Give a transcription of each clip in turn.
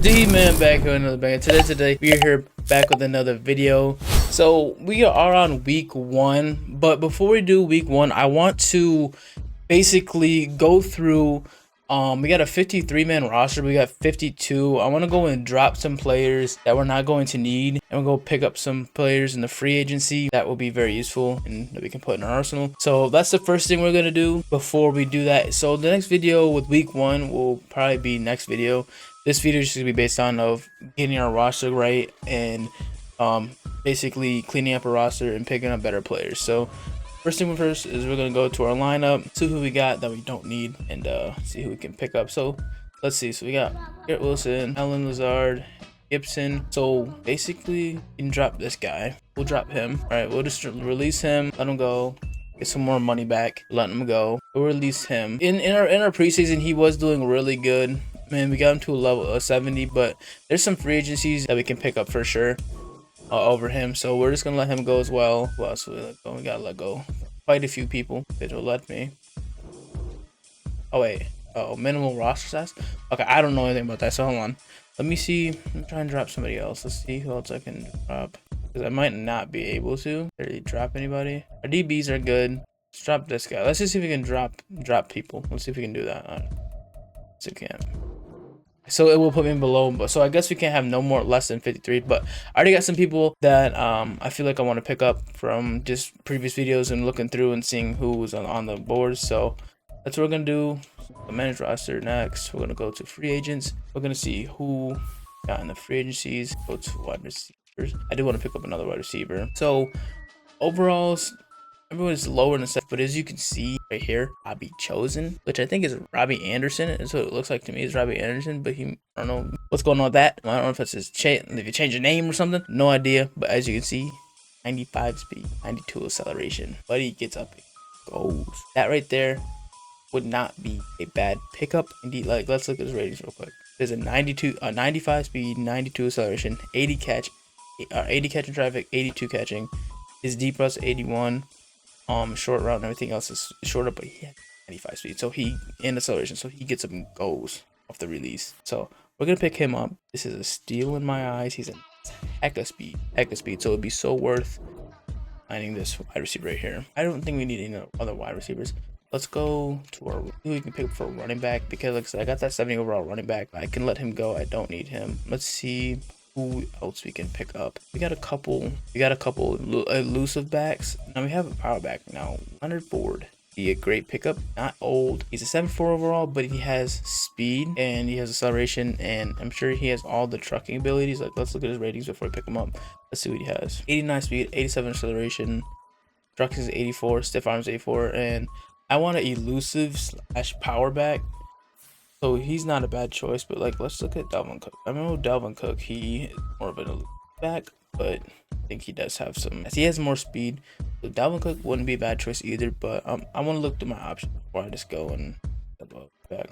D-Man back with another bang. Today we are here back with another video. So we are on week 1, but before we do week 1, I want to basically go through. We got a 53-man roster. We got 52. I want to go and drop some players that we're not going to need, and we'll go pick up some players in the free agency that will be very useful and that we can put in our arsenal. So that's the first thing we're gonna do before we do that. So the next video with week 1 will probably be next video. This video is just gonna be based on of getting our roster right and basically cleaning up a roster and picking up better players. So first thing first is we're gonna go to our lineup, see who we got that we don't need, and see who we can pick up. So let's see. So we got Garrett Wilson, Alan Lazard, Gibson. So basically, you can drop this guy. We'll drop him. All right, we'll just release him, let him go, get some more money back, let him go. We'll release him. In our preseason, he was doing really good. Man, we got him to a level 70, but there's some free agencies that we can pick up for sure over him. So we're just gonna let him go as well. Who else we let go? We gotta let go quite a few people. It will let me. Oh wait. Oh, minimal roster size. Okay, I don't know anything about that. So hold on. Let me see. I'm trying to drop somebody else. Let's see who else I can drop, because I might not be able to really drop anybody. Our DBs are good. Let's drop this guy. Let's just see if we can drop people. Let's see if we can do that. So we can't. So it will put me below, but so I guess we can't have no more less than 53. But I already got some people that I feel like I want to pick up from just previous videos and looking through and seeing who was on the boards. So that's what we're gonna do. The managed roster next. We're gonna go to free agents. We're gonna see who got in the free agencies. Go to wide receivers. I do want to pick up another wide receiver. So overall, everyone's lower in the set, but as you can see right here, Robbie Chosen, which I think is Robbie Anderson. That's what it looks like to me, is Robbie Anderson, but I don't know what's going on with that. I don't know if it's his if you change your name or something. No idea. But as you can see, 95 speed, 92 acceleration. But he gets up and goes. That right there would not be a bad pickup. Indeed, like let's look at his ratings real quick. There's a 95 speed, 92 acceleration, 80 catch in traffic, 82 catching. His deep rush 81. Short route and everything else is shorter, but he had 95 speed, so he in acceleration, so he gets up and goes off the release. So we're gonna pick him up. This is a steal in my eyes. He's a heck of speed, so it'd be so worth finding this wide receiver right here. I don't think we need any other wide receivers. Let's go to our who we can pick up for a running back, because like I said, I got that 70 overall running back. I can let him go. I don't need him. Let's see who else we can pick up. We got a couple elusive backs. Now we have a power back now. Leonard Ford, be a great pickup, not old. He's a 74 overall, but he has speed and he has acceleration, and I'm sure he has all the trucking abilities. Like, let's look at his ratings before we pick him up. Let's see what he has. 89 speed, 87 acceleration, trucking is 84, stiff arms 84, and I want an elusive / power back. So he's not a bad choice, but like, let's look at Dalvin Cook. I remember Dalvin Cook, he is more of an back, but I think he does have some, he has more speed. So Dalvin Cook wouldn't be a bad choice either, but I want to look through my options before I just go and back.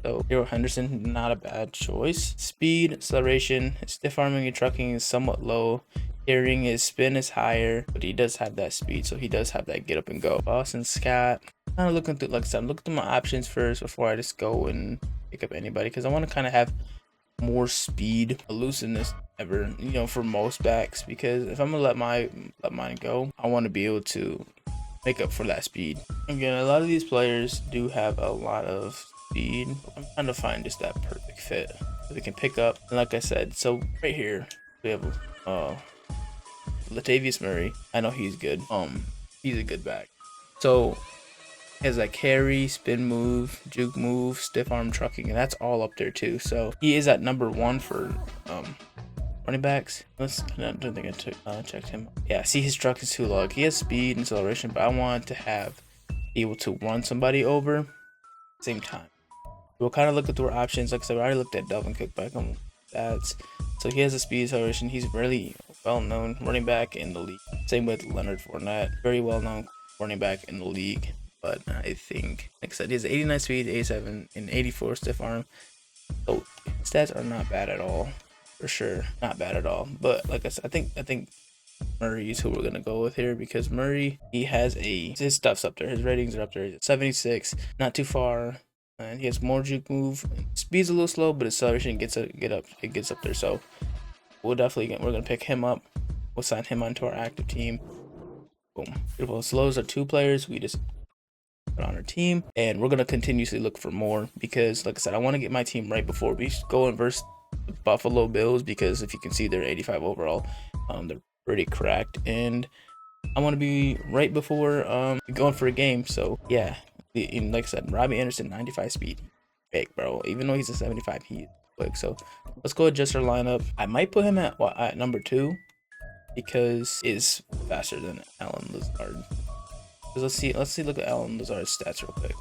So Hero Henderson, not a bad choice. Speed, acceleration, stiff arming and trucking is somewhat low. Carrying, his spin is higher, but he does have that speed, so he does have that get up and go. Boston Scott, kind of looking through, like I said, I'm looking through my options first before I just go and pick up anybody, because I want to kind of have more speed, elusiveness ever, for most backs, because if I'm gonna let mine go, I want to be able to make up for that speed. Again, a lot of these players do have a lot of speed. I'm trying to find just that perfect fit that we can pick up. And like I said, so right here we have Latavius Murray. I know he's good. He's a good back. So he has like carry, spin move, juke move, stiff arm, trucking, and that's all up there too. So he is at number 1 for running backs. I don't think I checked him. Yeah, see, his truck is too low. He has speed and acceleration, but I want to be able to run somebody over at the same time. We'll kind of look at our options. Like I said, we already looked at Dalvin Cook back on stats. So he has a speed, acceleration. He's really well-known running back in the league. Same with Leonard Fournette, very well-known running back in the league. But I think, like I said, he has 89 speed, 87, and 84 stiff arm. So stats are not bad at all, for sure, not bad at all. But like I said, I think Murray is who we're gonna go with here, because Murray, he has his stuff's up there, his ratings are up there. He's at 76, not too far and he has more juke move. Speed's a little slow, but his acceleration gets up there. So we're gonna pick him up. We'll sign him onto our active team. Boom. Beautiful. Slows are 2 players. We just put on our team, and we're gonna continuously look for more because, like I said, I want to get my team right before we go and verse the Buffalo Bills, because if you can see, they're 85 overall. They're pretty cracked, and I want to be right before going for a game. So yeah, like I said, Robbie Anderson, 95 speed, fake, bro. Even though he's a 75, he's quick. So let's go adjust our lineup. I might put him at number 2 because he's faster than Alan Lazard. Let's see. Look at Alan Lazard's stats real quick.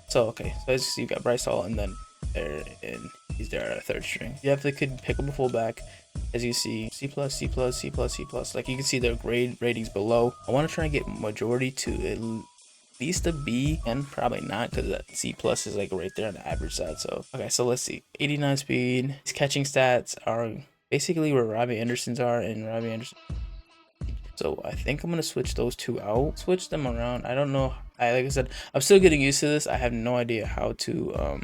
So okay, so as you see, you got Bryce Hall, and then there, and he's there at a 3rd string. You definitely could pick up a fullback. As you see, C plus, C plus, C plus, C plus. Like you can see their grade ratings below. I want to try and get majority to at least a B, and probably not, because that C plus is like right there on the average side. So okay, so let's see. 89 speed. His catching stats are basically where Robbie Anderson's are, and Robbie Anderson. So I think I'm gonna switch those 2 out, switch them around. I don't know. Like I said, I'm still getting used to this. I have no idea how to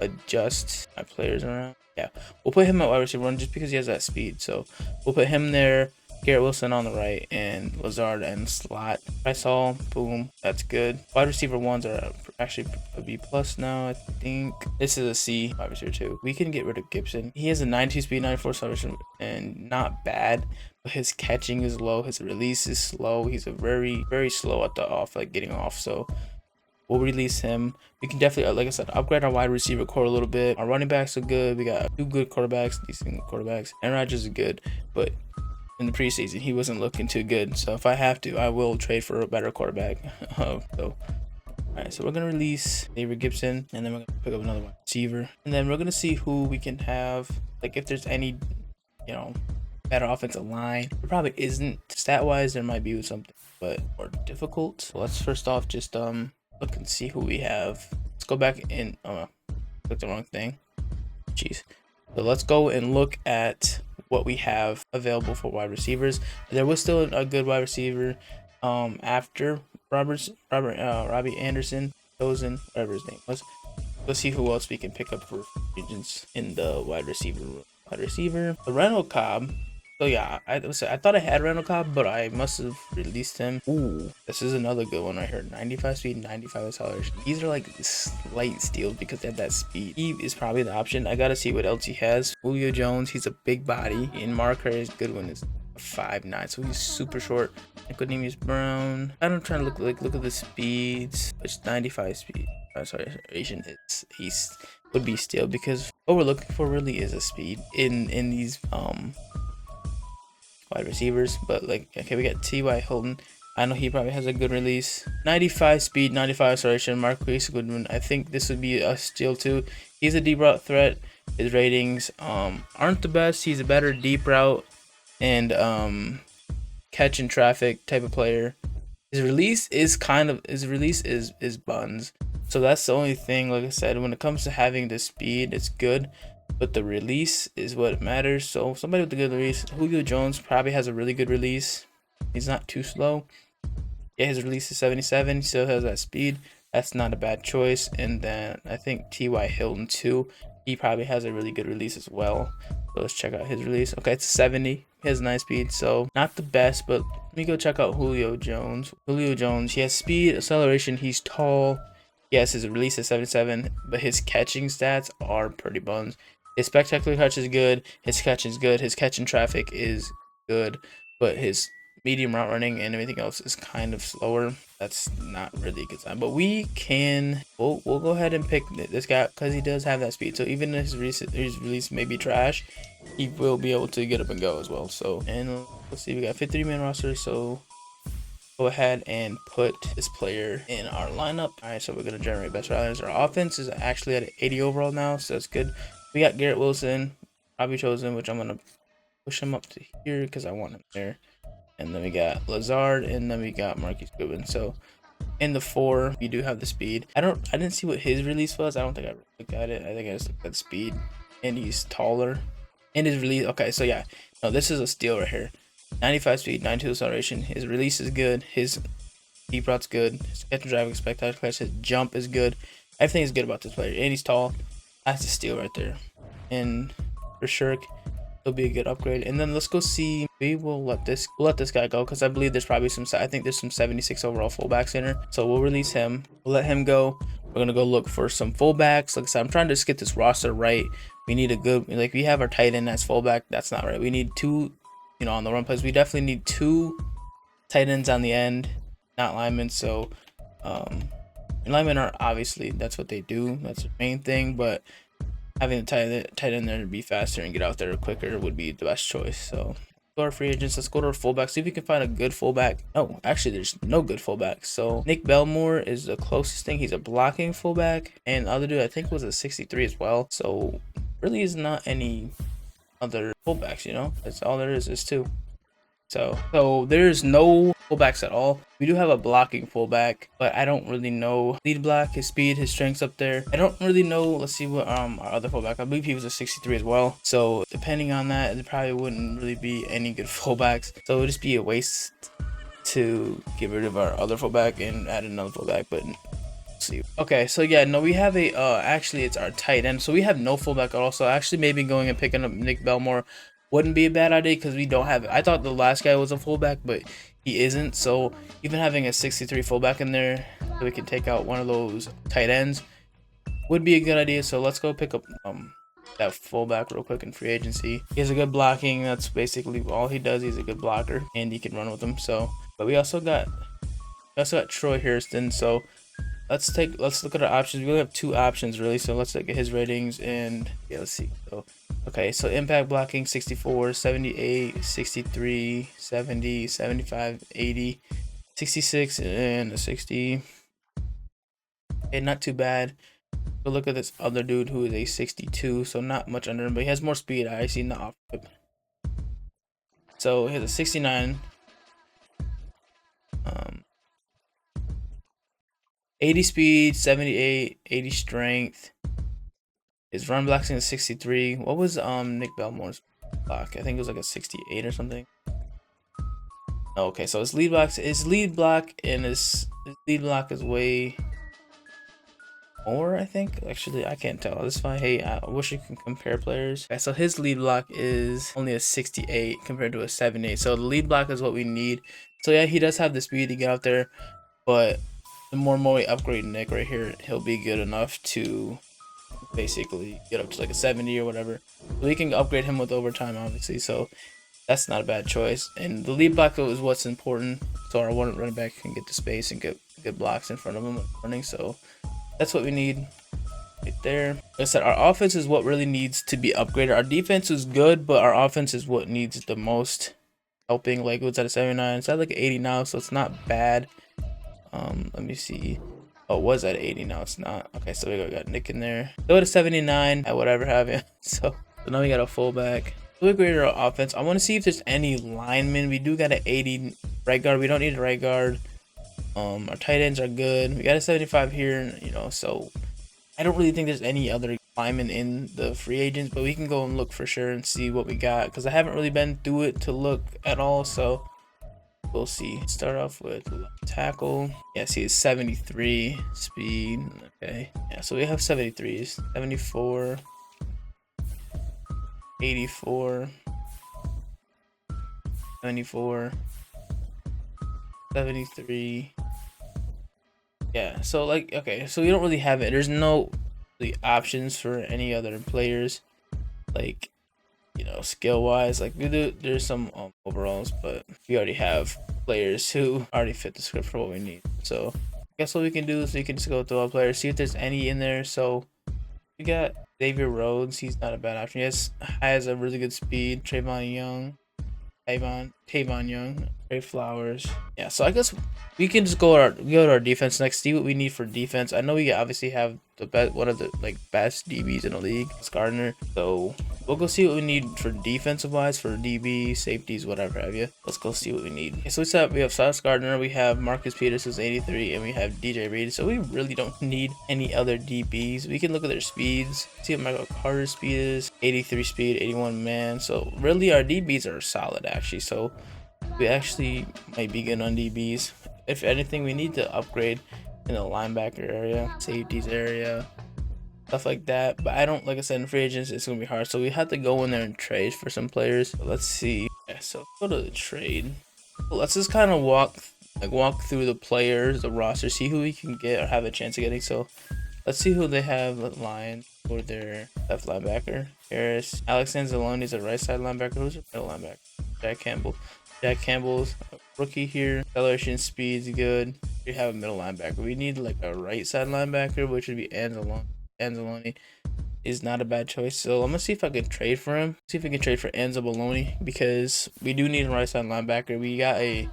adjust my players around. Yeah, we'll put him at wide receiver 1 just because he has that speed. So we'll put him there. Garrett Wilson on the right, and Lazard and slot. I saw, boom, that's good. Wide receiver 1s are actually a B plus now. I think this is a C. Wide receiver 2. We can get rid of Gibson. He has a 92 speed, 94 acceleration, and not bad. But his catching is low. His release is slow. He's a very slow at the off, like getting off. So we'll release him. We can definitely, like I said, upgrade our wide receiver core a little bit. Our running backs are good. We got 2 good quarterbacks, decent quarterbacks. Aaron Rodgers is good, but in the preseason he wasn't looking too good. So if I have to, I will trade for a better quarterback. Alright, so we're gonna release David Gibson, and then we're gonna pick up another wide receiver, and then we're gonna see who we can have. Like if there's any, better offensive line. There probably isn't. Stat wise, there might be something, but more difficult. So let's first off just look and see who we have. Let's go back and click the wrong thing. Jeez. So let's go and look at what we have available for wide receivers. There was still a good wide receiver after Robbie Anderson, chosen, whatever his name was. Let's see who else we can pick up for agents in the wide receiver room. The Randall Cobb. So yeah, I thought I had Randall Cobb, but I must have released him. Ooh, this is another good one right here. 95 speed, 95 acceleration. These are like slight steals because they have that speed. He is probably the option. I gotta see what else he has. Julio Jones, he's a big body. And Marker is good one is 5'9", so he's super short. Nicodemus Brown. I'm trying to look at the speeds. It's 95 speed. Acceleration is would be steal, because what we're looking for really is a speed in these wide receivers. But like, okay, we got T.Y. Hilton. I know he probably has a good release. 95 speed, 95 acceleration. Marquise Goodwin. I think this would be a steal too. He's a deep route threat. His ratings aren't the best. He's a better deep route and catch in traffic type of player. His release is buns. So that's the only thing. Like I said, when it comes to having the speed, it's good, but the release is what matters. So somebody with a good release. Julio Jones probably has a really good release. He's not too slow. Yeah, his release is 77. He still has that speed. That's not a bad choice. And then I think T.Y. Hilton too. He probably has a really good release as well. So let's check out his release. Okay, it's 70. He has 9 speed, so not the best, but let me go check out Julio Jones. Julio Jones, he has speed, acceleration, he's tall. Yes, his release is 77, but his catching stats are pretty buns. His spectacular catch is good. His catch is good. His catch in traffic is good, but his medium route running and everything else is kind of slower. That's not really a good sign. But we'll go ahead and pick this guy because he does have that speed. So even if his release may be trash, he will be able to get up and go as well. So, and let's see, we got 53-man roster. So go ahead and put this player in our lineup. All right, so we're gonna generate best values. Our offense is actually at 80 overall now, so that's good. We got Garrett Wilson, probably chosen, which I'm gonna push him up to here because I want him there. And then we got Lazard, and then we got Marquise Goodwin. So in the 4, we do have the speed. I didn't see what his release was. I don't think I looked at it. I think I just looked at the speed, and he's taller. And his release, okay, so yeah, no, this is a steal right here. 95 speed, 92 acceleration. His release is good. His deep route's good. His catch and driving spectacular catch. His jump is good. Everything is good about this player, and he's tall. That's a steal right there, and for sure it'll be a good upgrade. And then let's go see. We'll let this guy go because I believe there's probably some. I think there's some 76 overall fullbacks in here, so we'll release him. We'll let him go. We're gonna go look for some fullbacks. Like I said, I'm trying to just get this roster right. We need a good, like, we have our tight end as fullback. That's not right. We need two, on the run plays. We definitely need two tight ends on the end, not linemen. So linemen are obviously, that's what they do. That's the main thing. But having the tight end there to be faster and get out there quicker would be the best choice. So go to our free agents. Let's go to our fullback. See if we can find a good fullback. Oh, actually, there's no good fullback. So Nick Belmore is the closest thing. He's a blocking fullback, and the other dude I think was a 63 as well. So really is not any other fullbacks. That's all there is two. So there's no fullbacks at all. We do have a blocking fullback, but I don't really know lead block, his speed, his strengths up there. I don't really know. Let's see what our other fullback. I believe he was a 63 as well. So depending on that, there probably wouldn't really be any good fullbacks. So it would just be a waste to get rid of our other fullback and add another fullback. But see. Okay, so yeah, no, we have a actually it's our tight end. So we have no fullback at all. So actually maybe going and picking up Nick Belmore wouldn't be a bad idea because we don't have it. I thought the last guy was a fullback, but he isn't. So even having a 63 fullback in there so we can take out one of those tight ends would be a good idea. So let's go pick up that fullback real quick in free agency. He has a good blocking. That's basically all he does. He's a good blocker and you can run with him. So, but we also got Troy Hairston. So let's look at our options. We only have two options really, so let's look at his ratings. And yeah, let's see. So okay, so impact blocking 64, 78, 63, 70, 75, 80, 66, and a 60. Okay, not too bad. But look at this other dude who is a 62, so not much under him, but he has more speed. I see in the off whip. So he has a 69. 80 speed, 78, 80 strength. His run blocking is 63. What was Nick Belmore's block? I think it was like a 68 or something. Okay, so his lead block and his lead block is way more, I think. Actually, I can't tell. That's fine. Hey, I wish you can compare players. Okay, so his lead block is only a 68 compared to a 78. So the lead block is what we need. So yeah, he does have the speed to get out there, but the more we upgrade Nick right here, he'll be good enough to basically get up to like a 70 or whatever. So we can upgrade him with overtime, obviously. So that's not a bad choice. And the lead block is what's important, so our one running back can get the space and get good blocks in front of him when running. So that's what we need right there. Like I said, our offense is what really needs to be upgraded. Our defense is good, but our offense is what needs the most helping. Like it was at a 79, it's at like 80 now, so it's not bad. Let me see. Oh, it was at 80, now it's not. Okay, so we got Nick in there. Go to 79 at whatever have you. So now we got a fullback. We upgraded our offense. I want to see if there's any linemen. We do got an 80 right guard. We don't need a right guard. Our tight ends are good. We got a 75 here, so I don't really think there's any other linemen in the free agents, but we can go and look for sure and see what we got because I haven't really been through it to look at all. So we'll see. Start off with tackle. Yeah, see, it's 73 speed. Okay. Yeah, so we have 73s. 74. 84. 74. 73. Yeah, so like, okay, so we don't really have it. There's no really options for any other players. Like, skill wise, like there's some overalls, but we already have players who already fit the script for what we need. So I guess what we can do is we can just go through all players, see if there's any in there. So we got Xavier Rhodes. He's not a bad option. He has a really good speed. Tavon Young, Trey Flowers. Yeah, so I guess we can just go to our defense next, see what we need for defense. I know we obviously have one of the best DBs in the league, it's Gardner. So we'll go see what we need for defensive wise, for DB, safeties, whatever have you. Let's go see what we need. Okay, so we have Sauce Gardner, we have Marcus Peterson's 83, and we have DJ Reed. So we really don't need any other DBs. We can look at their speeds, see what Michael Carter's speed is, 83 speed, 81 man. So really our DBs are solid actually. So we actually might be good on DBs. If anything, we need to upgrade in the linebacker area, safeties area, stuff like that. But I don't, like I said, in free agents it's gonna be hard, so we have to go in there and trade for some players. So let's see. Yeah, so go to the trade. Let's just kind of walk through the players, the roster, see who we can get or have a chance of getting. So let's see who they have at Lions for their left linebacker. Harris. Alex Anzalone is a right side linebacker. Who's a middle linebacker? Jack Campbell. Jack Campbell's a rookie here. Acceleration, speed's good. We have a middle linebacker. We need like a right side linebacker, which would be Anzalone. Anzalone is not a bad choice. So I'm gonna see if I can trade for him. See if we can trade for Anzabaloney because we do need a right side linebacker. We got a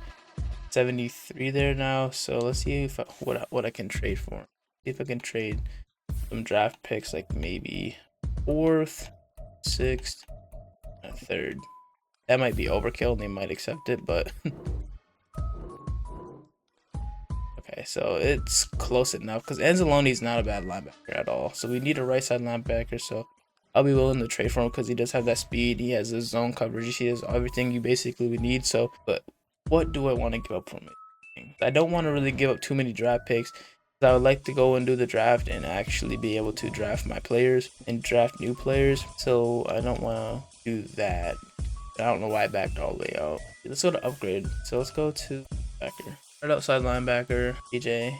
73 there now. So let's see if what I can trade for him. See if I can trade some draft picks, like maybe 4th, 6th, and 3rd. That might be overkill and they might accept it, but okay, so it's close enough because Anzalone is not a bad linebacker at all. So we need a right side linebacker, so I'll be willing to trade for him because he does have that speed. He has his zone coverage. He has everything you basically would need. So, but what do I want to give up from it? I don't want to really give up too many draft picks. I would like to go and do the draft and actually be able to draft my players and draft new players. So I don't want to do that. I don't know why I backed all the way out. Let's go to upgrade. So let's go to backer. Right outside linebacker, DJ,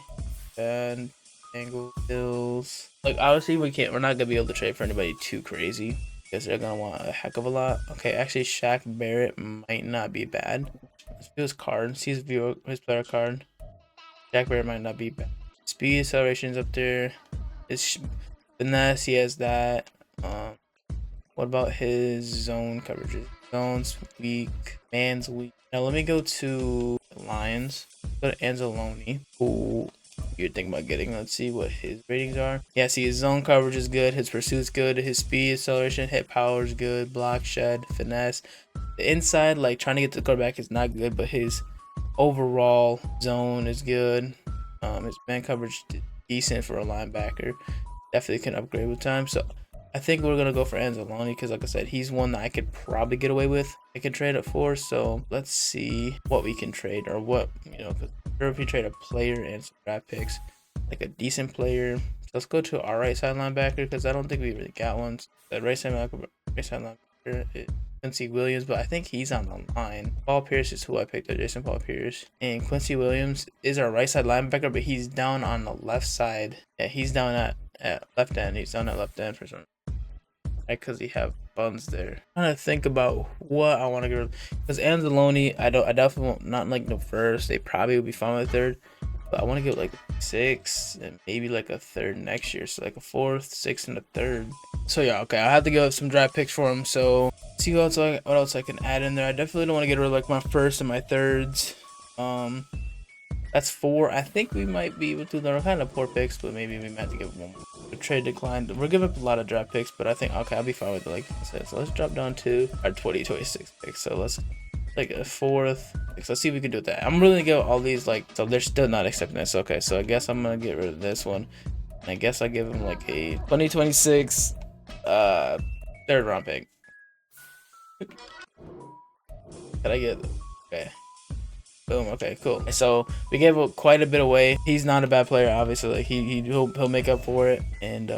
and angle Bills. Like obviously we're not gonna be able to trade for anybody too crazy because they're gonna want a heck of a lot. Okay, actually Shaq Barrett might not be bad. Let's view his card. See his player card. Shaq Barrett might not be bad. Speed, acceleration's up there. His finesse, he has that. What about his zone coverages? Zone's weak. Man's weak. Now let me go to Lions. Go to Anzalone. Who you're thinking about getting. Let's see what his ratings are. Yeah, see his zone coverage is good. His pursuit's good. His speed, acceleration, hit power is good. Block, shed, finesse. The inside, like trying to get to the quarterback is not good, but his overall zone is good. His man coverage is decent for a linebacker. Definitely can upgrade with time. So I think we're gonna go for Anzalone because, like I said, he's one that I could probably get away with. I can trade it for. So let's see what we can trade or what Because if we trade a player and some draft picks, like a decent player. So let's go to our right side linebacker because I don't think we really got one. The right side linebacker is Quincy Williams, but I think he's on the line. Paul Pierce is who I picked up, Jason Paul Pierce. And Quincy Williams is our right side linebacker, but he's down on the left side. Yeah, he's down at left end. He's down at left end for some reason. Right, because he have buns there. I'm trying to think about what I want to get rid of. Because Anzalone, I definitely won't, not like the first. They probably would be fine with 3rd. But I want to get like 6 and maybe like a 3rd next year. So like a 4th, 6th, and a 3rd. So yeah, okay, I have to give up some draft picks for him. So see what else I can add in there. I definitely don't want to get rid of like my 1st and my 3rds. That's 4. I think we might be able to. They're kind of poor picks, but maybe we might have to give one more. The trade declined. We're giving up a lot of draft picks, but I think okay, I'll be fine with it. Like I said, so let's drop down to our 2026 picks. So let's like a 4th. Let's see if we can do that. I'm really gonna give all these like so they're still not accepting this. Okay, so I guess I'm gonna get rid of this one. And I guess I give them like a 2026 3rd round pick. Did I get okay? Boom. Okay, cool. So we gave quite a bit away. He's not a bad player, obviously. Like he'll make up for it, and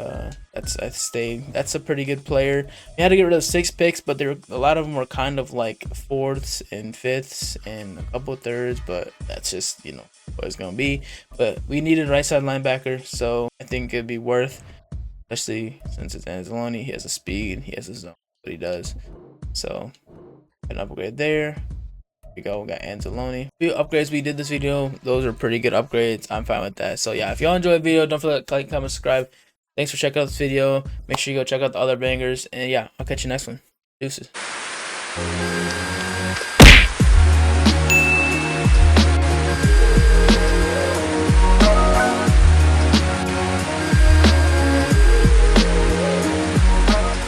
that's a pretty good player. We had to get rid of 6 picks, but a lot of them were kind of like 4ths and 5ths and a couple of 3rds. But that's just what it's gonna be. But we needed a right side linebacker, so I think it'd be worth, especially since it's Anzalone. He has a speed, he has a zone, what he does. So an upgrade there. We got Anzalone. Few upgrades we did this video, those are pretty good upgrades. I'm fine with that. So yeah, if y'all enjoyed the video, don't forget to like, comment, subscribe. Thanks for checking out this video. Make sure you go check out the other bangers, and yeah, I'll catch you next one. Deuces.